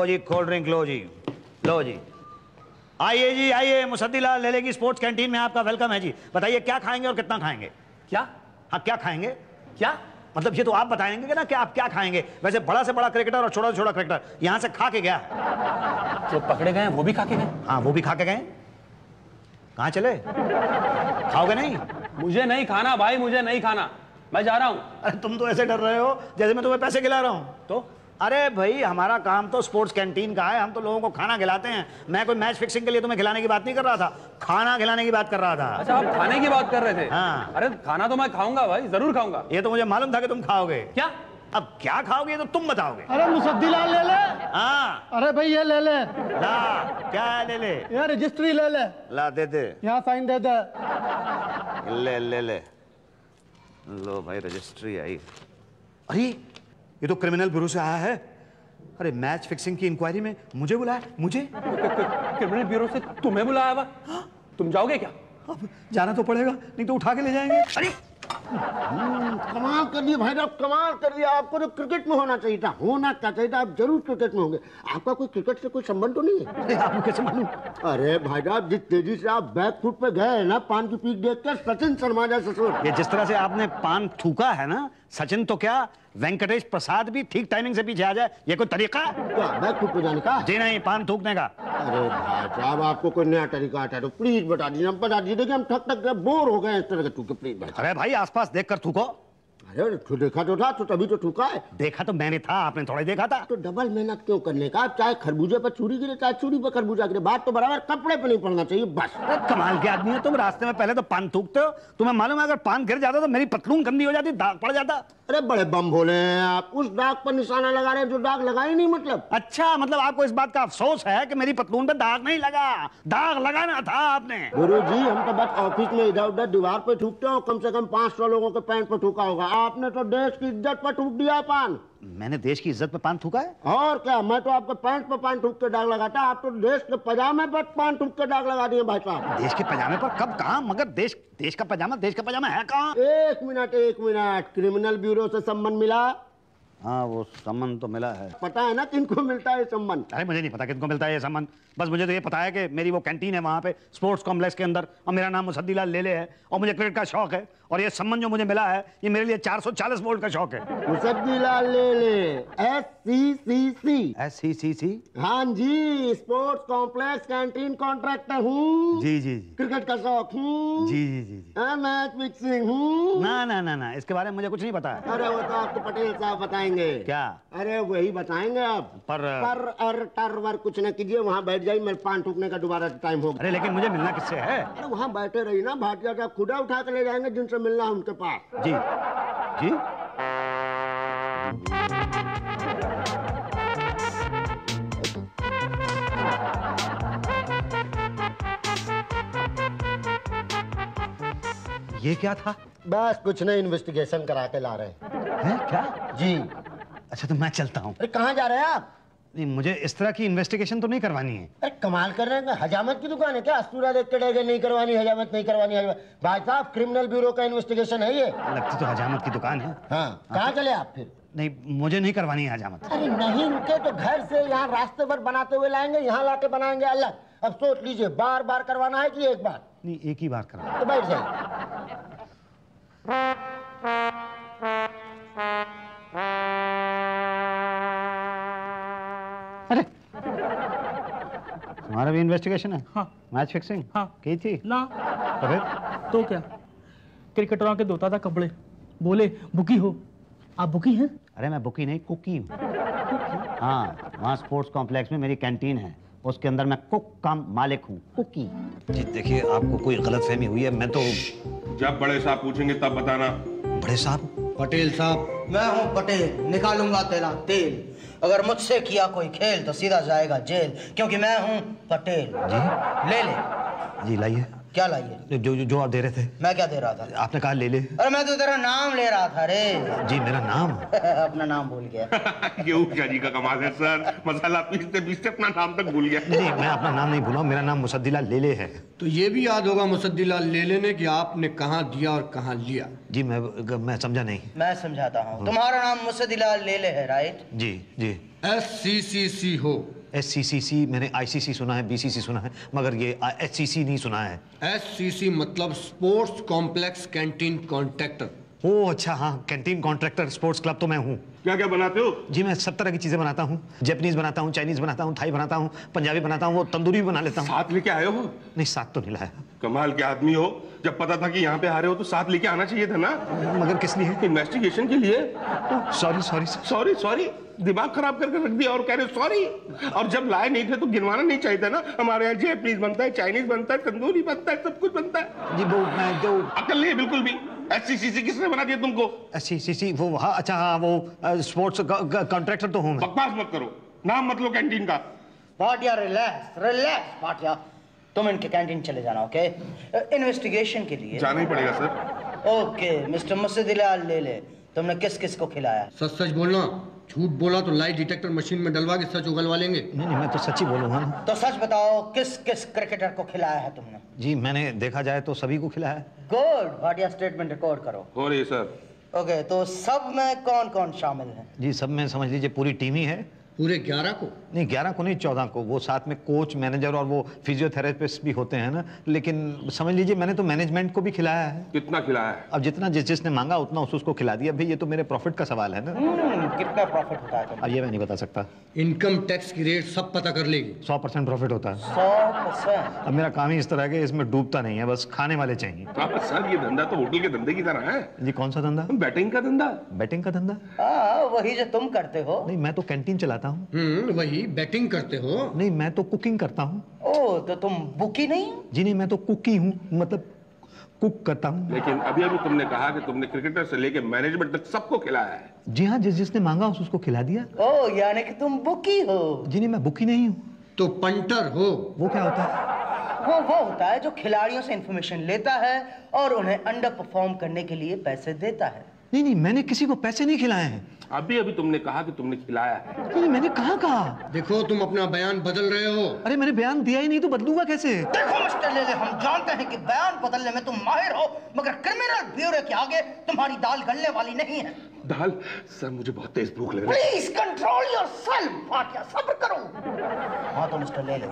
लो जी cold drink, लो जी, लो जी। आइए जी आइए, मुसद्दीलाल लेले की स्पोर्ट्स कैंटीन में आपका वेलकम है जी। बताइए क्या खाएंगे और कितना खाएंगे? क्या? हाँ क्या खाएंगे? क्या मतलब ये तो आप बताएंगे ना कि आप क्या खाएंगे। वैसे बड़ा से बड़ा क्रिकेटर और छोटा से छोटा क्रिकेटर यहाँ से खा के गया है। जो पकड़े गए वो भी खा के गए? हाँ वो भी खा के गए। कहाँ चले? खाओगे नहीं? मुझे नहीं खाना भाई, मुझे नहीं खाना, मैं जा रहा हूँ। अरे तुम तो ऐसे डर रहे हो जैसे मैं तुम्हें पैसे खिला रहा हूँ। तो अरे भाई हमारा काम तो स्पोर्ट्स कैंटीन का है, हम तो लोगों को खाना खिलाते हैं। मैं कोई मैच फिक्सिंग के लिए तुम्हें खिलाने की बात नहीं कर रहा था, खाना खिलाने की बात कर रहा था। अच्छा आप खाने की बात कर रहे थे? हाँ। अरे खाना तो मैं खाऊंगा भाई, जरूर खाऊंगा। ये तो मुझे मालूम था कि तुम खाओगे। क्या? अब क्या खाओगे ये तो तुम बताओगे। अरे मुसद्दीलाल ले ले। हाँ अरे भाई ये ले ले। ला, क्या ले ले? ये रजिस्ट्री ले ले। ला दे दे, यहाँ साइन दे दे। ले ले ले लो भाई, रजिस्ट्री आई। अरे ये तो क्रिमिनल ब्यूरो से आया है। अरे मैच फिक्सिंग की इंक्वायरी में मुझे बुलाया, मुझे। क्रिमिनल ब्यूरो से तुम्हें बुलाया हुआ? तुम जाओगे क्या? अब जाना तो पड़ेगा, नहीं तो उठा के ले जाएंगे। अरे कमाल कर दिया भाई साहब, कमाल कर दिया। आपको तो क्रिकेट में होना चाहिए था, होना क्या चाहिए था, आप जरूर क्रिकेट में होंगे। आपका कोई क्रिकेट से कोई संबंध तो नहीं है? अरे आपको कैसे मालूम? अरे भाई साहब जिस तेजी से आप बैक फुट पे गए ना, पान की पीक देख कर सचिन शर्मा जैसे ससुर। ये जिस तरह से आपने पान थूका है ना, सचिन तो क्या वेंकटेश प्रसाद भी ठीक टाइमिंग से पीछे आ जाए, ये कोई तरीका? क्या बैक फुट पे जाने का? जी नहीं, पान थूकने का। अरे भाई साहब आपको कोई नया तरीका आता है तो प्लीज बता दीजिए, हम बता दीजिए। देखिए हम थक थक बोर हो गए इस तरह के थूके, प्लीज बता। अरे भाई आसपास देखकर थूको। अरे तो देखा तो था, तो तभी तो थूका है। देखा तो मैंने था, आपने थोड़ा ही देखा था। तो डबल मेहनत क्यों करने का? आप चाहे खरबूजे पर छुरी गिरे, चाहे छुरी पर खरबूजा गिरे, बात तो बराबर कपड़े पे नहीं पड़ना चाहिए बस। अरे कमाल के आदमी हो तुम, रास्ते में पहले तो पान थूकते हो। तुम्हें मालूम है अगर पान गिर जाता तो मेरी पतलून गंदी हो जाती, दाग पड़ जाता। अरे बड़े बम भोले हैं आप, उस दाग पर निशाना लगा रहे हैं जो दाग लगा ही नहीं। मतलब अच्छा, मतलब आपको इस बात का अफसोस है कि मेरी पतलून पे दाग नहीं लगा? दाग लगाना था आपने। गुरुजी हम तो बस ऑफिस में इधर उधर दीवार पे थूकते हो, कम से कम 500 लोगों के पैंट पे थूका होगा। आपने तो देश की इज्जत पर थूक दिया पान। मैंने देश की इज्जत पे पान थूका है? और क्या, मैं तो आपके पैंट पर पान थूक के दाग लगाता, आप तो देश के पजामे पर पान थूक के दाग लगा दिए भाई साहब। देश के पजामे पर कब, कहाँ? मगर देश का पजामा है कहाँ? एक मिनट, क्रिमिनल ब्यूरो से सम्मन मिला? हाँ वो सम्मान तो मिला है। पता है ना किनको मिलता है सम्मान? अरे मुझे नहीं पता किनको मिलता है ये सम्मान, बस मुझे तो ये पता है कि मेरी वो कैंटीन है वहाँ पे स्पोर्ट्स कॉम्प्लेक्स के अंदर, और मेरा नाम मुसद्दीलाल लेले है, और मुझे क्रिकेट का शौक है, और ये सम्मान जो मुझे मिला है ये मेरे लिए 440 वोल्ट का शौक है। मुसद्दीलाल लेले, SCCC। SCCC? हाँ जी, स्पोर्ट्स कॉम्प्लेक्स कैंटीन कॉन्ट्रैक्टर हूँ। जी जी जी। क्रिकेट का शौक हूँ। जी जी जी जी। मैच फिक्सिंग हूँ। ना ना ना ना, इसके बारे में मुझे कुछ नहीं पता है। अरे वो तो आपको पटेल साहब बताएंगे। क्या? अरे वही बताएंगे आप। पर टर वर कुछ न कीजिए, वहाँ बैठ जाइए, मेरे पान थूकने का दोबारा टाइम होगा। अरे लेकिन मुझे मिलना किससे है? अरे वहाँ बैठे रही ना, भाटिया साहब खुदा उठा के ले जाएंगे जिनसे मिलना है उनके पास। जी जी। ये क्या था? बस कुछ नहीं, इन्वेस्टिगेशन करा के ला रहे है क्या? जी। अच्छा तो मैं चलता हूँ। अरे कहाँ जा रहे हैं आप? नहीं मुझे इस तरह की इन्वेस्टिगेशन तो नहीं करवानी है। अरे कमाल कर रहे हैं, हजामत की दुकान है क्या? अस्तूरा देख के डर गए, नहीं करवानी हजामत, नहीं करवानी हजामत। भाई साहब क्रिमिनल ब्यूरो का इन्वेस्टिगेशन है ये। लगती तो हजामत की दुकान है। हाँ कहाँ चले आप फिर? नहीं मुझे नहीं करवानी है हजामत। अरे नहीं रुके तो घर से यहाँ रास्ते पर बनाते हुए लाएंगे, यहाँ लाके बनाएंगे अलग। अब सोच लीजिए, बार बार करवाना है कि एक बार? नहीं एक ही बार करवाना। तो बैठ जाइए। अरे तुम्हारा भी इन्वेस्टिगेशन है? हाँ। Match fixing? हाँ। की थी ना तो फिर? तो क्या, क्रिकेटरों के धोता था कपड़े, बोले बुकी हो। आप बुकी हैं? अरे मैं बुकी नहीं, कुकी हूँ। हाँ वहाँ स्पोर्ट्स कॉम्प्लेक्स में मेरी कैंटीन है, उसके अंदर मैं कुक का मालिक हूँ, कुकी। जी देखिए आपको कोई गलतफहमी हुई है, मैं तो। जब बड़े साहब पूछेंगे तब बताना। बड़े साहब? पटेल साहब। मैं हूँ पटेल, निकालूंगा तेरा तेल। अगर मुझसे किया कोई खेल तो सीधा जाएगा जेल, क्योंकि मैं हूँ पटेल। जी ले ले। जी लाइए। क्या लाइए? जो आप दे रहे थे। मैं क्या दे रहा था? आपने कहा ले ले। अरे मैं तो तेरा नाम ले रहा था रे। जी मेरा नाम? अपना नाम भूल गया। ये ऊषा जी का कमाल है सर, मसाला पीसते पीसते अपना नाम तक भूल गया। नहीं मैं अपना नाम नहीं भूला, मेरा नाम मुसद्दीलाल लेले है। तो ये भी याद होगा मुसद्दीलाल लेले ने कि आपने कहाँ दिया और कहाँ लिया। जी मैं समझा नहीं। मैं समझाता हूँ। तुम्हारा नाम मुसद्दीलाल लेले है, राइट? जी जी। SCCC हो। SCCC मैंने ICC सुना है, BCC सुना है, मगर ये SCC नहीं सुना है। SCC मतलब स्पोर्ट्स कॉम्प्लेक्स कैंटीन कॉन्ट्रैक्टर। ओह अच्छा, हाँ, कैंटीन कॉन्ट्रैक्टर स्पोर्ट्स क्लब तो मैं हूँ। क्या क्या बनाते हो? जी मैं सब तरह की चीजें बनाता हूँ। जैपनीज बनाता हूँ, चाइनीज बनाता हूँ, थाई बनाता हूँ, पंजाबी बनाता हूँ, वो तंदूरी भी बना लेता हूँ। साथ लेके आए हो? नहीं, साथ तो नहीं लाया। कमाल के आदमी हो। जब पता था कि यहाँ पे आ रहे हो तो साथ लेके आना चाहिए था ना। मगर किस लिए? इन्वेस्टिगेशन के लिए। सॉरी सॉरी सॉरी सॉरी, दिमाग खराब करके रख दिया और कह रहे सॉरी। और जब लाए नहीं थे तो गिनवाना नहीं चाहिए था ना। हमारे यहाँ जैपनीज बनता है, चाइनीज बनता है, तंदूरी बनता है, सब कुछ बनता है। जी वो मैं जो अकल नहीं है बिल्कुल भी। SCCC किसने बना दिया तुमको? SCCC वो, हाँ अच्छा, हाँ वो स्पोर्ट्स कॉन्ट्रैक्टर तो हूँ मैं। बकवास मत करो, नाम मत लो कैंटीन का। भाटिया रिलैक्स रिलैक्स भाटिया, तुम इनके कैंटीन चले जाना, ओके? इन्वेस्टिगेशन के लिए जाना ही पड़ेगा सर। ओके मिस्टर मुसद्दिलाल ले ले, तुमने किस किस को खिलाया? सच सच बोलना, झूठ बोला तो लाई डिटेक्टर मशीन में डलवा के सच उगलवा लेंगे। नहीं नहीं, मैं तो सच ही बोलूँगा ना। तो सच बताओ, किस किस क्रिकेटर को खिलाया है तुमने? जी मैंने देखा जाए तो सभी को खिलाया है। गुड, भाटिया स्टेटमेंट रिकॉर्ड करो। हो रही है सर। ओके, तो सब में कौन कौन शामिल है? जी सब में समझ लीजिए पूरी टीम ही है। पूरे 11 को? नहीं 11 को नहीं, 14 को। वो साथ में कोच, मैनेजर और वो फिजियोथेरेपिस्ट भी होते हैं ना। लेकिन समझ लीजिए मैंने तो मैनेजमेंट को भी खिलाया है। कितना खिलाया है? अब जितना जिसने मांगा उतना उसको खिला दिया। भाई ये तो मेरे प्रॉफिट का सवाल है ना। कितना प्रॉफिट होता है अब ये मैं नहीं बता सकता। इनकम टैक्स की रेट सब पता कर लेगी। 100% प्रॉफिट होता है। 100%? अब मेरा काम ही इस तरह है, इसमें डूबता नहीं है, बस खाने वाले चाहिए। सर ये धंधा तो होटल के धंधे की तरह है। जी कौन सा धंधा? बैटिंग का धंधा। बैटिंग का धंधा? हाँ, वही जो तुम करते हो। नहीं मैं तो कैंटीन चलाता हूँ। वही बैटिंग करते हो। नहीं मैं तो कुकिंग करता हूँ। ओह, तो तुम बुकी नहीं हो? जी नहीं, मैं तो कुक ही हूँ, मतलब कुक करता हूँ। लेकिन अभी अभी तुमने कहा कि तुमने क्रिकेटर से लेके मैनेजमेंट तक सबको खिलाया है। जी हाँ, जिसने मांगा उसको खिला दिया। ओह, यानी कि तुम बुकी हो? जी नहीं, मैं बुक ही नहीं हूँ। तो पंटर हो। वो क्या होता है? वो होता है जो खिलाड़ियों से इंफॉर्मेशन लेता है और उन्हें अंडर परफॉर्म करने के लिए पैसे देता है। नहीं नहीं, मैंने किसी को पैसे नहीं खिलाए हैं। अभी अभी तुमने कहा कि तुमने खिलाया है। नहीं मैंने कहाँ कहा? देखो तुम अपना बयान बदल रहे हो। अरे मैंने बयान दिया ही नहीं तो बदलूंगा कैसे? देखो मिस्टर लेले, हम जानते हैं कि बयान बदलने में तुम माहिर हो, मगर क्रिमिनल ब्यूरो के आगे तुम्हारी दाल गलने वाली नहीं है। दाल? सर मुझे बहुत तेज भूख लग रही है। प्लीज कंट्रोल योरसेल्फ भाटिया, सब्र करो। हाँ तो मिस्टर लेले,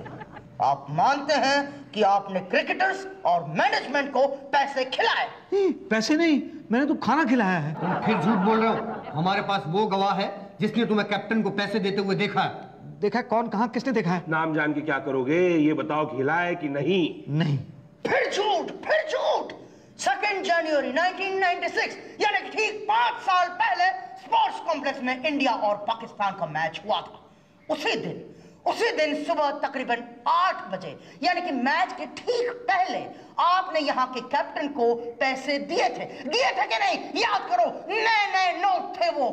आप मानते हैं कि आपने क्रिकेटर्स और मैनेजमेंट को पैसे खिलाए? नहीं, पैसे नहीं, मैंने तो खाना खिलाया है। तुम फिर झूठ बोल रहे हो। हमारे पास वो गवाह है जिसने तुम्हें कैप्टन को पैसे देते हुए देखा है। देखा है? कौन, कहाँ, किसने देखा है? नाम जान के क्या करोगे? ये बताओ खिलाए कि नहीं? नहीं। फिर झूठ, फिर झूठ। 2 जनवरी 1996 यानी कि ठीक 5 साल पहले स्पोर्ट्स कॉम्प्लेक्स में इंडिया और पाकिस्तान का मैच हुआ था। उसी दिन सुबह तकरीबन 8 बजे यानी कि मैच के ठीक पहले आपने यहाँ के कैप्टन को पैसे दिए थे कि नहीं? याद करो, नए नोट थे वो।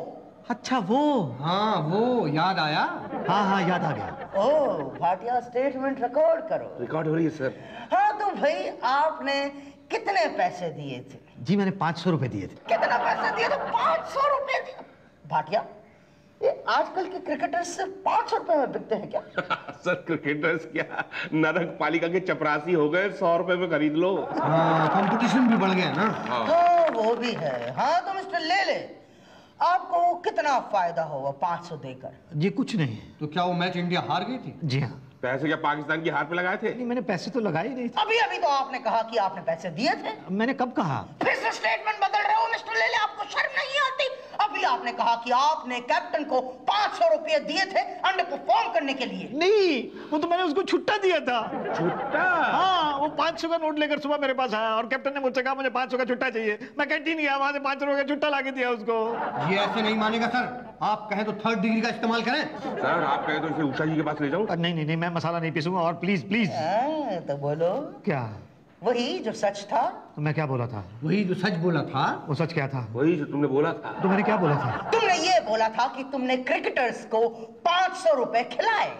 अच्छा वो? हाँ वो याद आया। हाँ हाँ याद आ गया। ओह, भाटिया स्टेटमेंट रिकॉर्ड करो। रिकॉर्ड हो रही है सर। हाँ तो भाई, आपने कितने पैसे दिए थे? जी मैंने 500 रुपए दिए थे। कितना पैसे दिए थे? 500 रुपए दिए। भाटिया, ये आजकल के क्रिकेटर्स सिर्फ 500 रुपए में बिकते हैं क्या? सर क्रिकेटर्स क्या नरक पालिका के चपरासी हो गए, 100 रुपए में खरीद लो। कंपटीशन भी बढ़ गया ना। हाँ वो भी है। हाँ तो मिस्टर लेले, आपको कितना फायदा होगा 500 देकर? जी कुछ नहीं। तो क्या वो मैच इंडिया हार गई थी? जी हाँ। पैसे क्या पाकिस्तान की हार पे लगाए थे? नहीं मैंने पैसे तो लगाए ही नहीं थे। अभी तो आपने कहा कि आपने पैसे दिए थे। मैंने कब कहा? फिर से स्टेटमेंट बदल रहे हो मिस्टर लेले, आपको शर्म नहीं आती? अभी आपने कहा कि आपने कैप्टन को 500 रुपए दिए थे अंडर परफॉर्म करने के लिए। नहीं, वो तो मैंने उसको छुट्टा दिया था। छुट्टा? हाँ, वो 500 का नोट लेकर सुबह मेरे पास आया और कैप्टन ने मुझसे कहा मुझे 500 का छुट्टा चाहिए। मैं कैंटीन गया, वहां से 500 रुपए का छुट्टा ला के दिया उसको। ये ऐसे नहीं मानेगा सर। आप कहें तो 3rd डिग्री का इस्तेमाल करें। सर आप कहें तो इसे उषा जी के पास ले जाऊं? नहीं, मैं मसाला नहीं पीसूंगा। और प्लीज प्लीज। तो बोलो। क्या? वही जो सच था। तो मैं क्या बोला था? वही जो सच बोला था। वो सच क्या था? वही जो तुमने बोला था। तो मैंने क्या बोला था? तुमने ये बोला था कि तुमने क्रिकेटर्स को 500 रुपए खिलाए।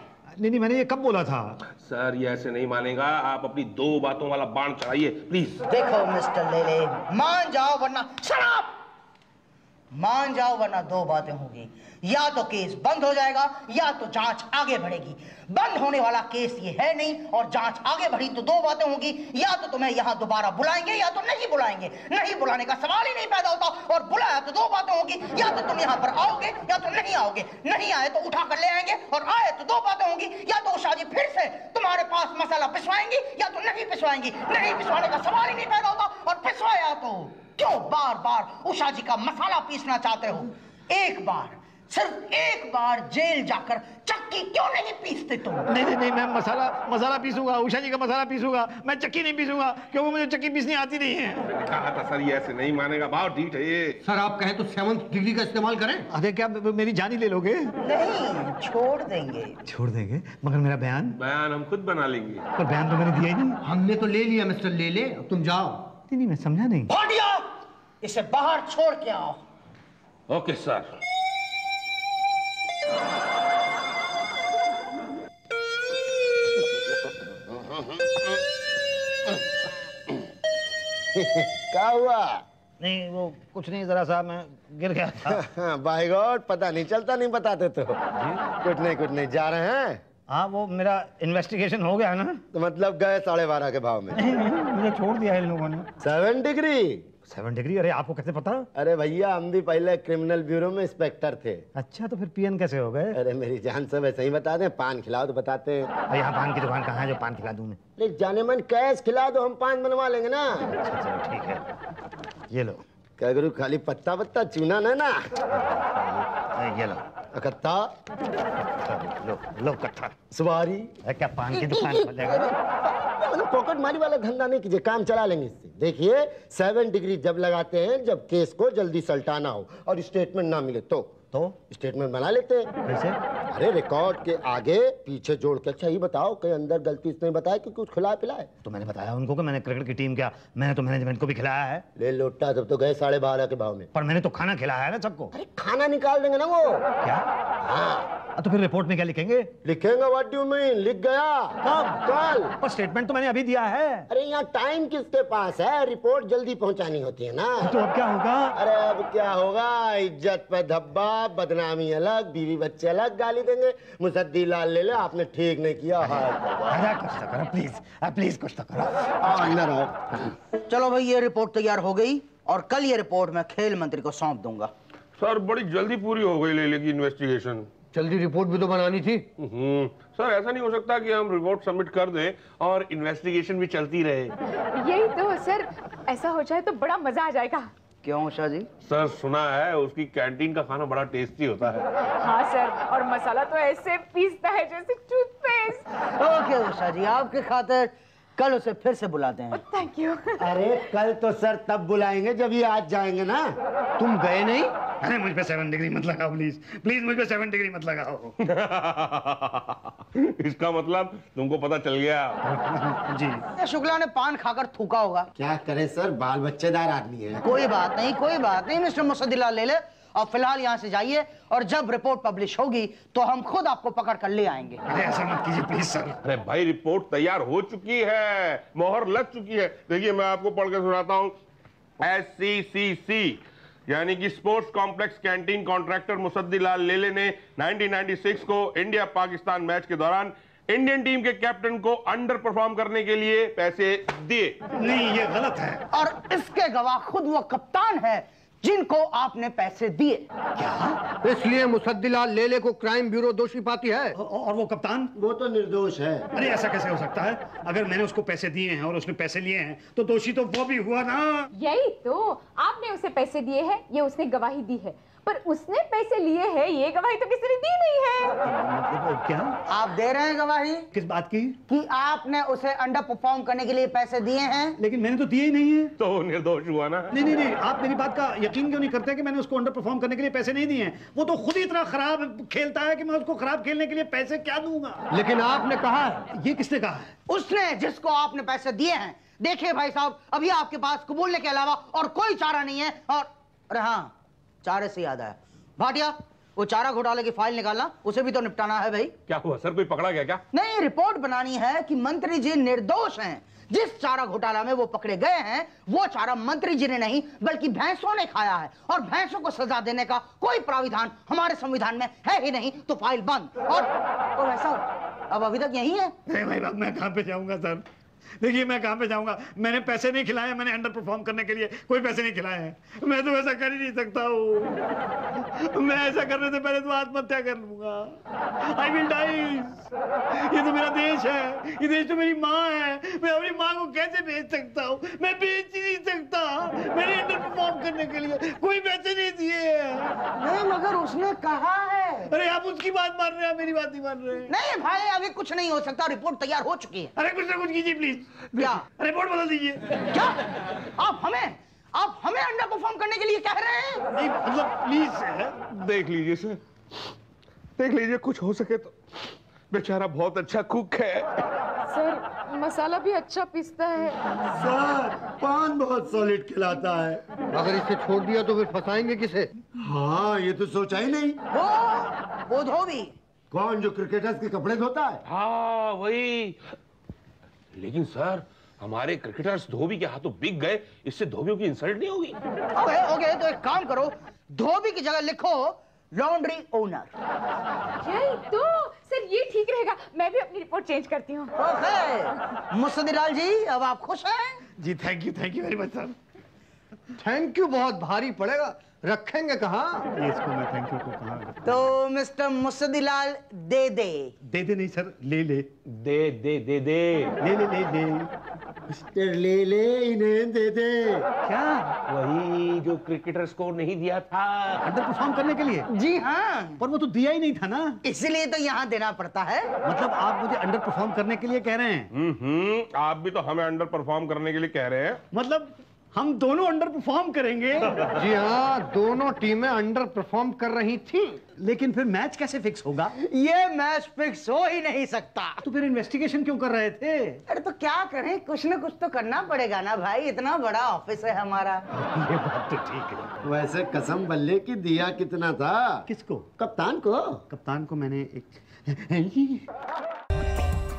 नहीं, मैंने ये कब बोला था? सर ये ऐसे नहीं मानेगा। आप अपनी 2 बातों वाला बाण चढ़ाइए प्लीज। देखो मिस्टर लेले, मान जाओ वरना शराब। मान जाओ वरना दो बातें होंगी, या तो केस बंद हो जाएगा या तो जांच आगे बढ़ेगी। बंद होने वाला केस ये है नहीं और जांच आगे बढ़ी तो दो बातें होंगी, या तो तुम्हें यहाँ दोबारा बुलाएंगे या तो नहीं बुलाएंगे। नहीं बुलाने का सवाल ही नहीं पैदा होता, और बुलाया तो दो बातें होंगी, या तो तुम यहाँ पर आओगे या तो नहीं आओगे। नहीं आए तो उठा कर ले आएंगे, और आए तो दो बातें होंगी, या तो उषा जी फिर से तुम्हारे पास मसाला पिसवाएंगी या तो नहीं पिसवाएंगी। नहीं पिसवाने का सवाल ही नहीं पैदा होता, और पिसवाया तो क्यों बार बार उषा जी का मसाला पीसना चाहते हो? एक बार, सिर्फ एक बार जेल जाकर चक्की क्यों नहीं पीसते तुम? नहीं, मैं मसाला पीसूंगा, उषा जी का मसाला पीसूंगा, मैं चक्की नहीं पीसूंगा क्योंकि मुझे चक्की पीसनी आती नहीं है। मैंने कहा था सर, ये ऐसे नहीं मानेगा, बहुत ढीठ है ये। सर आप कहें तो 7th डिग्री का इस्तेमाल करें। अरे क्या मेरी जान ही ले लोगे? नहीं, छोड़ देंगे। छोड़ देंगे, मगर मेरा बयान हम खुद बना लेंगे। पर बयान तो मैंने दिया ही नहीं। हमने तो ले लिया मिस्टर लेले, अब तुम जाओ। नहीं, मैं समझा नहीं। भाटिया, इसे बाहर छोड़ के आओ। Okay sir. क्या हुआ? नहीं, वो कुछ नहीं, जरा सा मैं गिर गया था। बाय गॉड, पता नहीं चलता, नहीं बताते तो। कुछ नहीं, जा रहे हैं? हाँ, वो मेरा इन्वेस्टिगेशन हो गया ना। तो मतलब गए 12.5 के भाव में? नहीं, मुझे छोड़ दिया इन लोगों ने। 7 डिग्री? 7 डिग्री? अरे आपको कैसे पता? अरे भैया, हम भी पहले क्रिमिनल ब्यूरो में इंस्पेक्टर थे। अच्छा, तो फिर पीएन कैसे हो गए? अरे मेरी जान सब ऐसे ही बता दें, पान खिलाओ तो बताते हैं। यहाँ पान की दुकान कहाँ है जो पान खिला दूं मैं? ले जाने मन कैश खिला दो, हम पान बनवा लेंगे ना। अच्छा, चलो ठीक है, ये लो। क्या गुरु, खाली पत्ता चूना ना? ये लो कत्ता, लो कट्ठा। सवारी। क्या पान की दुकान खोलेगा? पॉकेट मारी वाला धंधा नहीं कीजिए, काम चला लेंगे इससे। देखिए 7 डिग्री जब लगाते हैं जब केस को जल्दी सल्टाना हो और स्टेटमेंट ना मिले तो स्टेटमेंट बना लेते हैं। कैसे? अरे रिकॉर्ड के आगे पीछे जोड़ के। अच्छा ये बताओ, कहीं अंदर गलती इसने बताया कि कुछ खिलाया पिलाया? तो मैंने बताया उनको कि मैंने क्रिकेट की टीम क्या, मैंने तो मैनेजमेंट को भी खिलाया है। ले लोटा, तब तो गए 12.5 के भाव में। पर मैंने तो खाना खिलाया है ना सबको। अरे खाना निकाल देंगे ना वो। क्या? हाँ। तो फिर रिपोर्ट में क्या लिखेंगे? लिखेंगे, व्हाट डू मीन? लिख गया। कब? कल। पर स्टेटमेंट तो मैंने अभी दिया है। अरे यहाँ टाइम किसके पास है? रिपोर्ट जल्दी पहुंचानी होती है ना। तो अब क्या होगा? अरे अब क्या होगा? इज्जत पे धब्बा, बदनामी अलग, बीवी बच्चे अलग गाली देंगे। मुसद्दी लाल ले ले, आपने ठीक नहीं किया। अरे कुछ तो करो प्लीज कुछ तो करो। अंदर आओ। चलो भाई, ये रिपोर्ट तैयार हो गई और कल ये रिपोर्ट मैं खेल मंत्री को सौंप दूंगा। सर बड़ी जल्दी पूरी हो गई लेले की इन्वेस्टिगेशन। जल्दी रिपोर्ट भी तो बनानी थी। सर ऐसा नहीं हो सकता कि हम रिपोर्ट सबमिट कर दें और इन्वेस्टिगेशन भी चलती रहे। यही तो सर, ऐसा हो जाए तो बड़ा मजा आ जाएगा। क्यों उषा जी? सर सुना है उसकी कैंटीन का खाना बड़ा टेस्टी होता है। हाँ सर, और मसाला तो ऐसे पीसता है जैसे टूथपेस्ट। ओके उषा जी, आपके खातिर कल उसे फिर से बुलाते हैं। Thank you. अरे कल तो सर तब बुलाएंगे जब ये आज जाएंगे ना। तुम गए नहीं? अरे मुझ पे 7 डिग्री मत लगाओ प्लीज मुझ पे 7 डिग्री मत लगाओ। इसका मतलब तुमको पता चल गया। जी। शुक्ला ने पान खाकर थूका होगा। क्या करें सर, बाल बच्चेदार आदमी है। कोई बात नहीं मिस्टर मुसद्दीलाल ले ले, और फिलहाल यहाँ से जाइए, और जब रिपोर्ट पब्लिश होगी तो हम खुद आपको पकड़ कर ले आएंगे। अरे ऐसा मत कीजिए प्लीज सर। अरे भाई रिपोर्ट तैयार हो चुकी है, मोहर लग चुकी है। देखिए मैं आपको पढ़ के सुनाता हूँ। SCCC यानी कि sports complex canteen contractor Musaddilal लेले ने 1996 को इंडिया पाकिस्तान मैच के दौरान इंडियन टीम के कैप्टन को अंडर परफॉर्म करने के लिए पैसे दिए। नहीं, ये गलत है। और इसके गवाह खुद वो कप्तान है जिनको आपने पैसे दिए। क्या? इसलिए मुसद्दीलाल लेले को क्राइम ब्यूरो दोषी पाती है। और वो कप्तान? वो तो निर्दोष है। अरे ऐसा कैसे हो सकता है? अगर मैंने उसको पैसे दिए हैं और उसने पैसे लिए हैं तो दोषी तो वो भी हुआ ना। यही तो, आपने उसे पैसे दिए हैं, ये उसने गवाही दी है, पर उसने पैसे लिए हैं ये गवाही तो किसी ने दी नहीं है। मतलब क्या? आप दे रहे हैं गवाही? किस बात की? कि आपने उसे अंडर परफॉर्म करने के लिए पैसे दिए हैं। लेकिन मैंने तो दिए ही नहीं है। तो निर्दोष हुआ ना। नहीं, आप मेरी बात का यकीन क्यों नहीं करते कि मैंने उसको अंडर परफॉर्म करने के लिए पैसे नहीं दिए हैं? वो तो खुद ही इतना खराब खेलता है कि मैं उसको खराब खेलने के लिए पैसे क्या दूंगा। लेकिन आपने कहा है। ये किसने कहा है? उसने, जिसको आपने पैसे दिए हैं। देखिए भाई साहब, अभी आपके पास कबूलने के अलावा और कोई चारा नहीं है। और अरे हाँ, चारे से याद आया, भाटिया वो चारा घोटाले की फाइल निकालना, उसे भी तो निपटाना है भाई। क्या हुआ सर, कोई पकड़ा गया क्या? नहीं, रिपोर्ट बनानी है कि मंत्री जी निर्दोष हैं। जिस चारा घोटाला में वो पकड़े गए हैं वो चारा मंत्री जी ने नहीं बल्कि भैंसों ने खाया है, और भैंसों को सजा देने का कोई प्राविधान हमारे संविधान में है ही नहीं, तो फाइल बंद। और ऐसा अब अभी तक यही है। नहीं भाई साहब, मैं कहाँ पे जाऊंगा सर? देखिए मैं कहाँ पे जाऊंगा, मैंने पैसे नहीं खिलाए, मैंने अंडर परफॉर्म करने के लिए कोई पैसे नहीं खिलाए हैं। मैं तो ऐसा कर ही नहीं सकता हूँ। मैं ऐसा करने से पहले तो आत्महत्या कर लूंगा। I will die. ये तो मेरा देश है, ये देश तो मेरी माँ है। मैं अपनी माँ को कैसे बेच सकता हूँ? मैं बेच ही नहीं सकता। मैंने अंडर परफॉर्म करने के लिए कोई पैसे नहीं दिए। नहीं मगर उसने कहा है। अरे आप उसकी बात मान रहे हैं, मेरी बात नहीं मान रहे। नहीं भाई, अभी कुछ नहीं हो सकता, रिपोर्ट तैयार हो चुकी है। अरे कुछ ना कुछ कीजिए प्लीज। क्या रिपोर्ट बदल दीजिए। क्या आप हमें अंडर परफॉर्म करने के लिए कह रहे हैं? नहीं मतलब प्लीज। देख लीजिए सर, देख लीजिए, कुछ हो सके तो। बेचारा बहुत अच्छा कुक है सर, मसाला भी अच्छा पीसता है। सर पान बहुत सॉलिड खिलाता है। अगर इसे छोड़ दिया तो फिर फंसाएंगे किसे? हाँ ये तो सोचा ही नहीं। वो धोबी कौन जो क्रिकेटर्स के कपड़े धोता है? हाँ वही। लेकिन सर हमारे क्रिकेटर्स धोबी के हाथों बिक गए, इससे धोबियों की इंसल्ट नहीं होगी? ओके, तो एक काम करो, धोबी की जगह लिखो लॉन्ड्री ओनर। यही तो सर, ये ठीक रहेगा। मैं भी अपनी रिपोर्ट चेंज करती हूँ। ओके मुसद्दीलाल जी, अब आप खुश हैं? जी thank you very much sir. Thank you बहुत भारी पड़ेगा, रखेंगे कहाँ? इसको मैं थैंक यू को कहाँ? तो मिस्टर मुसद्दीलाल दे नहीं सर, ले दे मिस्टर ले इन्हें दे दे। क्या? वही जो क्रिकेटर्स को नहीं दिया था अंडर परफॉर्म करने के लिए? जी हाँ, पर वो तो दिया ही नहीं था ना। इसलिए तो यहाँ देना पड़ता है। मतलब आप मुझे अंडर परफॉर्म करने के लिए कह रहे हैं? आप भी तो हमें अंडर परफॉर्म करने के लिए कह रहे हैं। मतलब हम दोनों अंडर परफॉर्म करेंगे? जी हाँ, दोनों टीमें अंडर परफॉर्म कर रही थी। लेकिन फिर मैच कैसे फिक्स होगा? ये मैच फिक्स हो ही नहीं सकता। तो फिर इन्वेस्टिगेशन क्यों कर रहे थे? अरे तो क्या करें, कुछ न कुछ तो करना पड़ेगा ना भाई, इतना बड़ा ऑफिस है हमारा। ये बात तो ठीक है। वैसे कसम बल्ले की दिया कितना था? किसको? कप्तान को। कप्तान को मैंने एक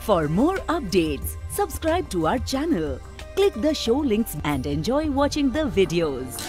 For more updates, subscribe to our channel, click the show links and enjoy watching the videos.